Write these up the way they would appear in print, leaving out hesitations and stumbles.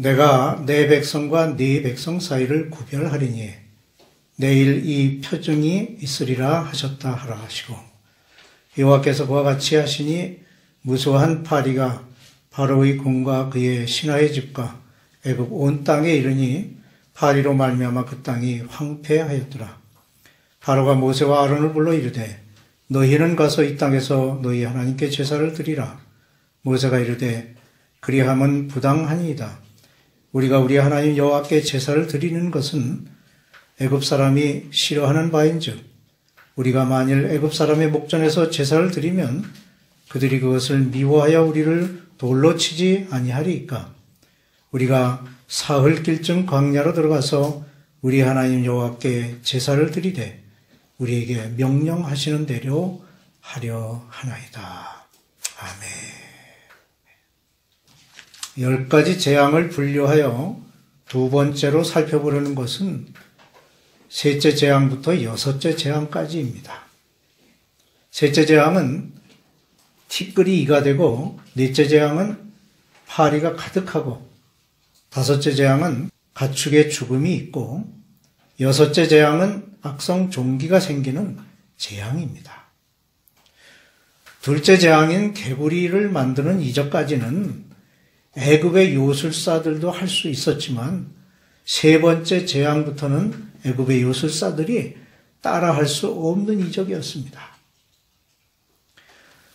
내가 내 백성과 네 백성 사이를 구별하리니 내일 이 표징이 있으리라 하셨다 하라 하시고, 여호와께서 그와 같이 하시니 무수한 파리가 바로의 궁과 그의 신하의 집과 애굽 온 땅에 이르니 파리로 말미암아 그 땅이 황폐하였더라. 바로가 모세와 아론을 불러 이르되 너희는 가서 이 땅에서 너희 하나님께 제사를 드리라. 모세가 이르되 그리함은 부당하니이다. 우리가 우리 하나님 여호와께 제사를 드리는 것은 애굽 사람이 싫어하는 바인즉 우리가 만일 애굽 사람의 목전에서 제사를 드리면 그들이 그것을 미워하여 우리를 돌로 치지 아니하리이까. 우리가 사흘길쯤 광야로 들어가서 우리 하나님 여호와께 제사를 드리되 우리에게 명령하시는 대로 하려 하나이다. 아멘. 10가지 재앙을 분류하여 두 번째로 살펴보려는 것은 셋째 재앙부터 여섯째 재앙까지입니다. 셋째 재앙은 티끌이 이가 되고, 넷째 재앙은 파리가 가득하고, 다섯째 재앙은 가축의 죽음이 있고, 여섯째 재앙은 악성 종기가 생기는 재앙입니다. 둘째 재앙인 개구리를 만드는 이적까지는 애굽의 요술사들도 할 수 있었지만 세 번째 재앙부터는 애굽의 요술사들이 따라할 수 없는 이적이었습니다.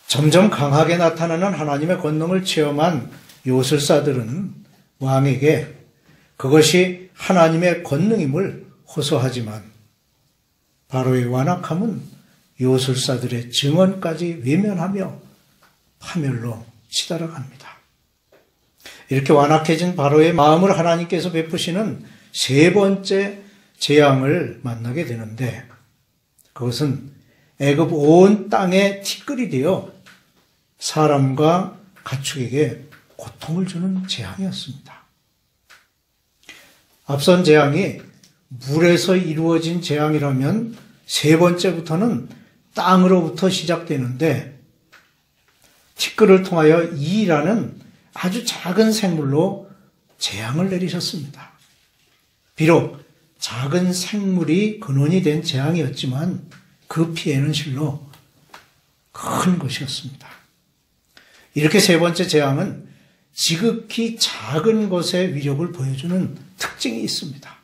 점점 강하게 나타나는 하나님의 권능을 체험한 요술사들은 왕에게 그것이 하나님의 권능임을 호소하지만 바로의 완악함은 요술사들의 증언까지 외면하며 파멸로 치달아갑니다. 이렇게 완악해진 바로의 마음을 하나님께서 베푸시는 세 번째 재앙을 만나게 되는데, 그것은 애굽 온 땅에 티끌이 되어 사람과 가축에게 고통을 주는 재앙이었습니다. 앞선 재앙이 물에서 이루어진 재앙이라면 세 번째부터는 땅으로부터 시작되는데, 티끌을 통하여 이라는 아주 작은 생물로 재앙을 내리셨습니다. 비록 작은 생물이 근원이 된 재앙이었지만 그 피해는 실로 큰 것이었습니다. 이렇게 세 번째 재앙은 지극히 작은 것의 위력을 보여주는 특징이 있습니다.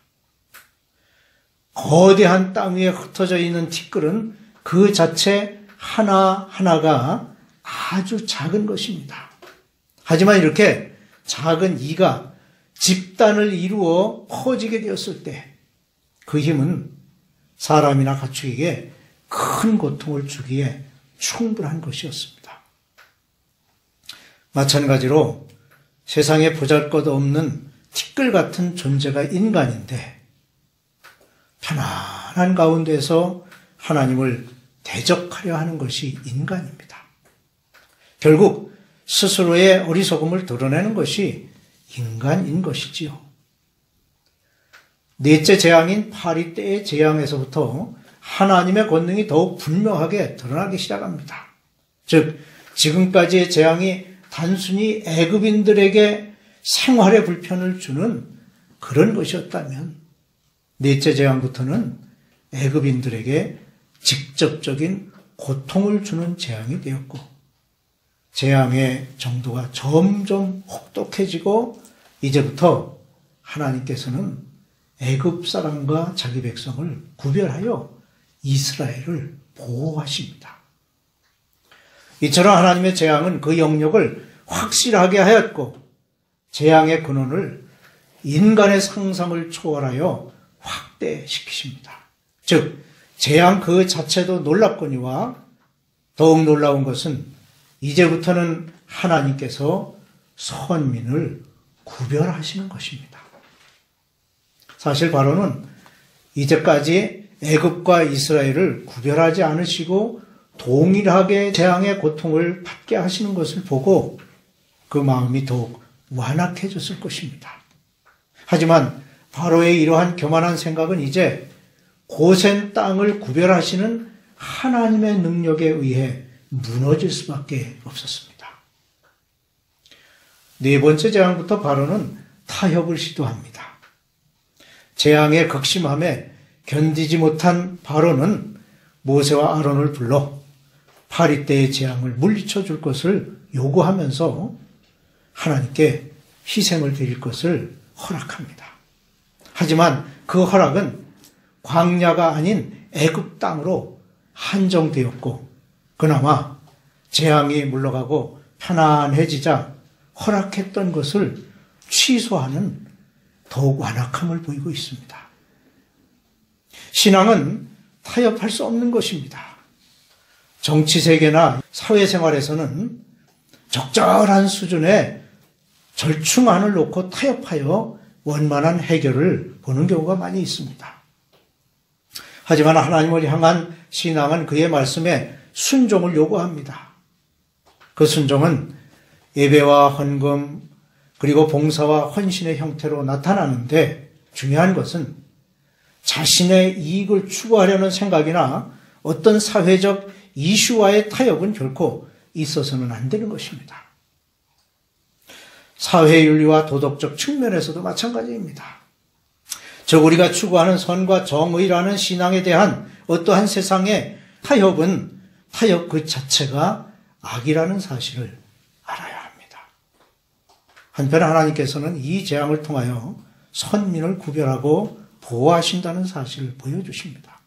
거대한 땅 위에 흩어져 있는 티끌은 그 자체 하나하나가 아주 작은 것입니다. 하지만 이렇게 작은 이가 집단을 이루어 퍼지게 되었을 때 그 힘은 사람이나 가축에게 큰 고통을 주기에 충분한 것이었습니다. 마찬가지로 세상에 보잘것없는 티끌 같은 존재가 인간인데 편안한 가운데서 하나님을 대적하려 하는 것이 인간입니다. 결국 스스로의 어리석음을 드러내는 것이 인간인 것이지요. 넷째 재앙인 파리 때의 재앙에서부터 하나님의 권능이 더욱 분명하게 드러나기 시작합니다. 즉 지금까지의 재앙이 단순히 애굽인들에게 생활의 불편을 주는 그런 것이었다면 넷째 재앙부터는 애굽인들에게 직접적인 고통을 주는 재앙이 되었고, 재앙의 정도가 점점 혹독해지고 이제부터 하나님께서는 애굽 사람과 자기 백성을 구별하여 이스라엘을 보호하십니다. 이처럼 하나님의 재앙은 그 영역을 확실하게 하였고 재앙의 근원을 인간의 상상을 초월하여 확대시키십니다. 즉 재앙 그 자체도 놀랍거니와 더욱 놀라운 것은 이제부터는 하나님께서 선민을 구별하시는 것입니다. 사실 바로는 이제까지 애굽과 이스라엘을 구별하지 않으시고 동일하게 재앙의 고통을 받게 하시는 것을 보고 그 마음이 더욱 완악해졌을 것입니다. 하지만 바로의 이러한 교만한 생각은 이제 고센 땅을 구별하시는 하나님의 능력에 의해 무너질 수밖에 없었습니다. 네 번째 재앙부터 바로는 타협을 시도합니다. 재앙에 극심함에 견디지 못한 바로는 모세와 아론을 불러 파리 때의 재앙을 물리쳐 줄 것을 요구하면서 하나님께 희생을 드릴 것을 허락합니다. 하지만 그 허락은 광야가 아닌 애굽 땅으로 한정되었고 그나마 재앙이 물러가고 편안해지자 허락했던 것을 취소하는 더욱 완악함을 보이고 있습니다. 신앙은 타협할 수 없는 것입니다. 정치세계나 사회생활에서는 적절한 수준의 절충안을 놓고 타협하여 원만한 해결을 보는 경우가 많이 있습니다. 하지만 하나님을 향한 신앙은 그의 말씀에 순종을 요구합니다. 그 순종은 예배와 헌금 그리고 봉사와 헌신의 형태로 나타나는데 중요한 것은 자신의 이익을 추구하려는 생각이나 어떤 사회적 이슈와의 타협은 결코 있어서는 안 되는 것입니다. 사회윤리와 도덕적 측면에서도 마찬가지입니다. 즉 우리가 추구하는 선과 정의라는 신앙에 대한 어떠한 세상의 타협은 타협 그 자체가 악이라는 사실을 알아야 합니다. 한편 하나님께서는 이 재앙을 통하여 선민을 구별하고 보호하신다는 사실을 보여주십니다.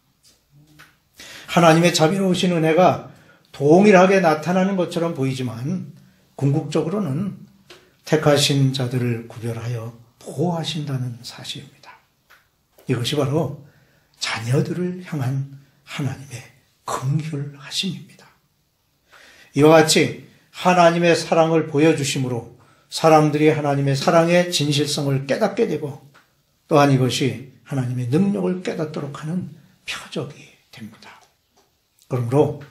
하나님의 자비로우신 은혜가 동일하게 나타나는 것처럼 보이지만 궁극적으로는 택하신 자들을 구별하여 보호하신다는 사실입니다. 이것이 바로 자녀들을 향한 하나님의 긍휼하심입니다. 이와 같이 하나님의 사랑을 보여주심으로 사람들이 하나님의 사랑의 진실성을 깨닫게 되고 또한 이것이 하나님의 능력을 깨닫도록 하는 표적이 됩니다. 그러므로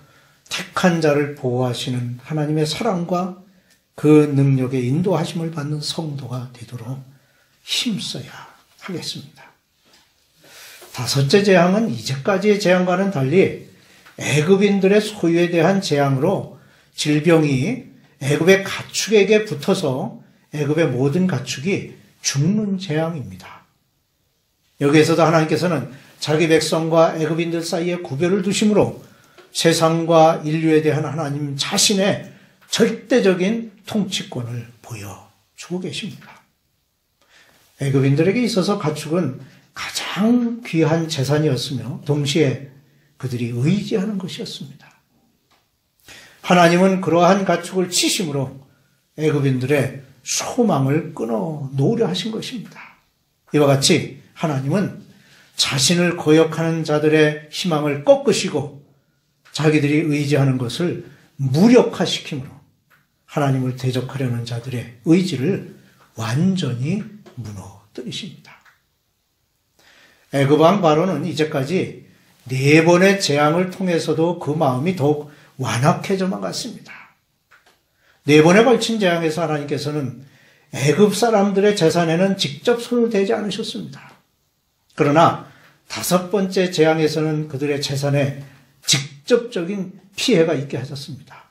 택한 자를 보호하시는 하나님의 사랑과 그 능력에 인도하심을 받는 성도가 되도록 힘써야 하겠습니다. 다섯째 재앙은 이제까지의 재앙과는 달리 애굽인들의 소유에 대한 재앙으로 질병이 애굽의 가축에게 붙어서 애굽의 모든 가축이 죽는 재앙입니다. 여기에서도 하나님께서는 자기 백성과 애굽인들 사이에 구별을 두심으로 세상과 인류에 대한 하나님 자신의 절대적인 통치권을 보여주고 계십니다. 애굽인들에게 있어서 가축은 가장 귀한 재산이었으며 동시에 그들이 의지하는 것이었습니다. 하나님은 그러한 가축을 치심으로 애굽인들의 소망을 끊어 놓으려 하신 것입니다. 이와 같이 하나님은 자신을 거역하는 자들의 희망을 꺾으시고 자기들이 의지하는 것을 무력화시키므로 하나님을 대적하려는 자들의 의지를 완전히 무너뜨리십니다. 애굽 왕 바로는 이제까지 4번의 재앙을 통해서도 그 마음이 더욱 완악해져만 갔습니다. 4번에 걸친 재앙에서 하나님께서는 애굽 사람들의 재산에는 직접 손을 대지 않으셨습니다. 그러나 5번째 재앙에서는 그들의 재산에 직접적인 피해가 있게 하셨습니다.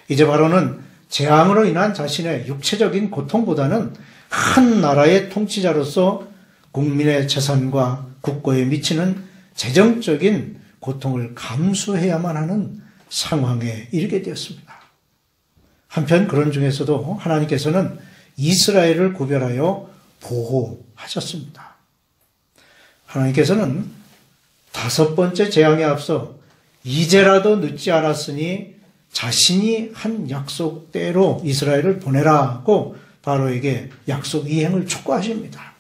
이제 바로는 재앙으로 인한 자신의 육체적인 고통보다는 한 나라의 통치자로서 국민의 재산과 국고에 미치는 재정적인 고통을 감수해야만 하는 상황에 이르게 되었습니다. 한편 그런 중에서도 하나님께서는 이스라엘을 구별하여 보호하셨습니다. 하나님께서는 5번째 재앙에 앞서 이제라도 늦지 않았으니 자신이 한 약속대로 이스라엘을 보내라고 바로에게 약속 이행을 촉구하십니다.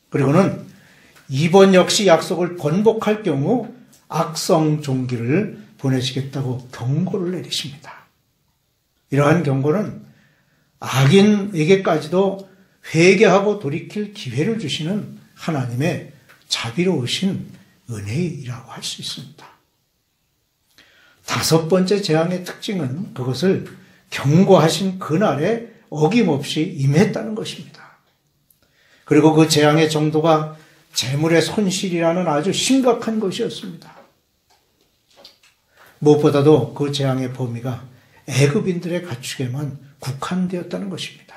그리고는 이번 역시 약속을 번복할 경우 악성 종기를 보내시겠다고 경고를 내리십니다. 이러한 경고는 악인에게까지도 회개하고 돌이킬 기회를 주시는 하나님의 자비로우신 은혜이라고 할 수 있습니다. 5번째 재앙의 특징은 그것을 경고하신 그날에 어김없이 임했다는 것입니다. 그리고 그 재앙의 정도가 재물의 손실이라는 아주 심각한 것이었습니다. 무엇보다도 그 재앙의 범위가 애굽인들의 가축에만 국한되었다는 것입니다.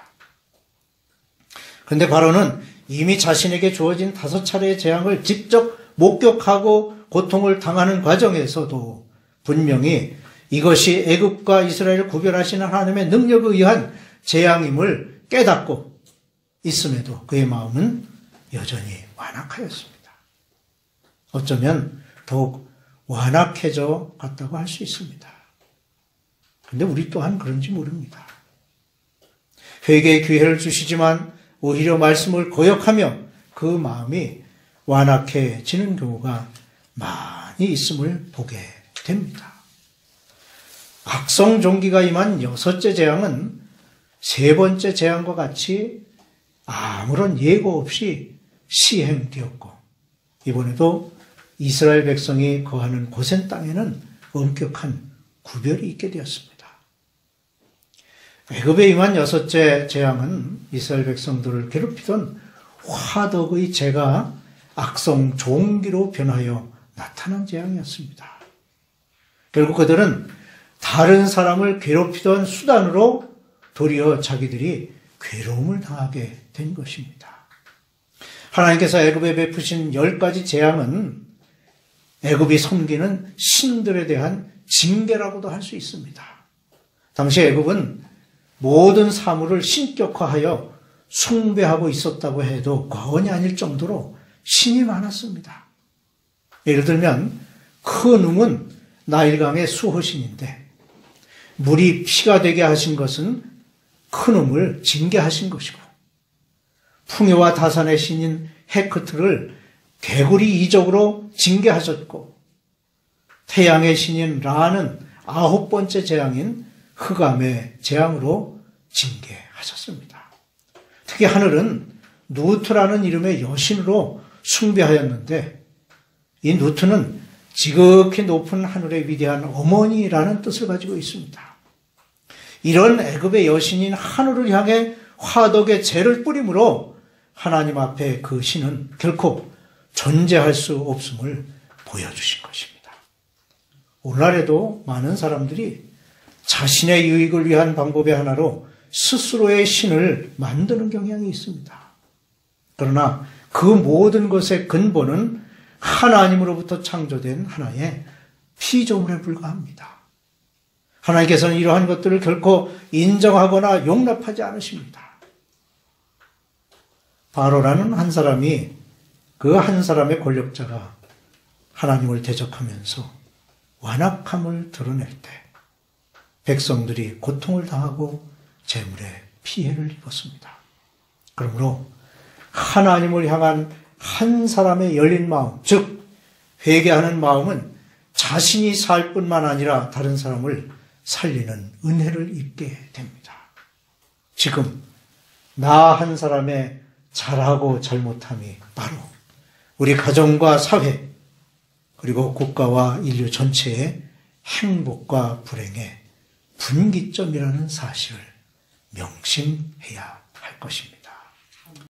그런데 바로는 이미 자신에게 주어진 5차례의 재앙을 직접 목격하고 고통을 당하는 과정에서도 분명히 이것이 애굽과 이스라엘을 구별하시는 하나님의 능력에 의한 재앙임을 깨닫고 있음에도 그의 마음은 여전히 완악하였습니다. 어쩌면 더욱 완악해져 갔다고 할 수 있습니다. 그런데 우리 또한 그런지 모릅니다. 회개의 기회를 주시지만 오히려 말씀을 거역하며 그 마음이 완악해지는 경우가 많이 있음을 보게 됩니다. 악성 종기가 임한 6째 재앙은 3번째 재앙과 같이 아무런 예고 없이 시행되었고 이번에도 이스라엘 백성이 거하는 고센 땅에는 엄격한 구별이 있게 되었습니다. 애굽에 임한 6째 재앙은 이스라엘 백성들을 괴롭히던 화덕의 재가 악성 종기로 변하여 나타난 재앙이었습니다. 결국 그들은 다른 사람을 괴롭히던 수단으로 도리어 자기들이 괴로움을 당하게 된 것입니다. 하나님께서 애굽에 베푸신 10가지 재앙은 애굽이 섬기는 신들에 대한 징계라고도 할 수 있습니다. 당시 애굽은 모든 사물을 신격화하여 숭배하고 있었다고 해도 과언이 아닐 정도로 신이 많았습니다. 예를 들면 크눔은 나일강의 수호신인데 물이 피가 되게 하신 것은 크눔을 징계하신 것이고 풍요와 다산의 신인 헤크트를 개구리 이적으로 징계하셨고 태양의 신인 라는 9번째 재앙인 흑암의 재앙으로 징계하셨습니다. 특히 하늘은 누트라는 이름의 여신으로 숭배하였는데 이 누트는 지극히 높은 하늘의 위대한 어머니라는 뜻을 가지고 있습니다. 이런 애굽의 여신인 하늘을 향해 화덕의 재를 뿌림으로 하나님 앞에 그 신은 결코 존재할 수 없음을 보여주신 것입니다. 오늘날에도 많은 사람들이 자신의 유익을 위한 방법의 하나로 스스로의 신을 만드는 경향이 있습니다. 그러나 그 모든 것의 근본은 하나님으로부터 창조된 하나의 피조물에 불과합니다. 하나님께서는 이러한 것들을 결코 인정하거나 용납하지 않으십니다. 바로라는 한 사람이 그 한 사람의 권력자가 하나님을 대적하면서 완악함을 드러낼 때 백성들이 고통을 당하고 재물에 피해를 입었습니다. 그러므로 하나님을 향한 한 사람의 열린 마음, 즉 회개하는 마음은 자신이 살 뿐만 아니라 다른 사람을 살리는 은혜를 입게 됩니다. 지금 나 한 사람의 잘하고 잘못함이 바로 우리 가정과 사회 그리고 국가와 인류 전체의 행복과 불행의 분기점이라는 사실을 명심해야 할 것입니다.